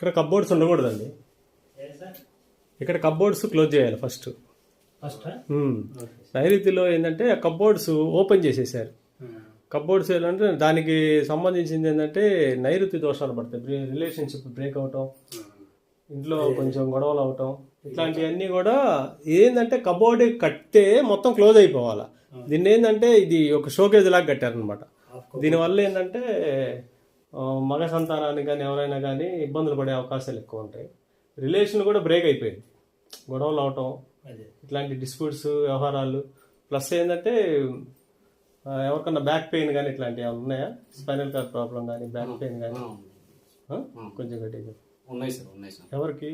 ఇక్కడ కప్బోర్డ్స్ ఉండకూడదండి. ఇక్కడ కప్బోర్డ్స్ క్లోజ్ చేయాలి ఫస్ట్. నైరుతిలో ఏంటంటే కప్బోర్డ్స్ ఓపెన్ చేసేసారు. కప్బోర్డ్స్ ఏంటంటే దానికి సంబంధించింది ఏంటంటే నైరుతి దోషాలు పడతాయి. రిలేషన్షిప్ బ్రేక్ అవటం, ఇంట్లో కొంచెం గొడవలు అవటం, ఇట్లాంటివన్నీ కూడా ఏంటంటే కబోర్డ్ కట్టే మొత్తం క్లోజ్ అయిపోవాలా. దీన్ని ఏంటంటే ఇది ఒక షోకేజ్ లాగా కట్టారనమాట. దీనివల్ల ఏంటంటే మగ సంతానానికి కానీ ఎవరైనా కానీ ఇబ్బందులు పడే అవకాశాలు ఎక్కువ ఉంటాయి. రిలేషన్ కూడా బ్రేక్ అయిపోయింది, గొడవలు అవటం, ఇట్లాంటి డిస్ప్యూట్స్, వ్యవహారాలు. ప్లస్ ఏంటంటే ఎవరికన్నా బ్యాక్ పెయిన్ కానీ ఇట్లాంటివి ఏమైనా ఉన్నాయా? స్పైనల్ కార్డ్ ప్రాబ్లం కానీ, బ్యాక్ పెయిన్ కానీ కొంచెం గట్టిగా ఉన్నాయి సార్. ఎవరికి?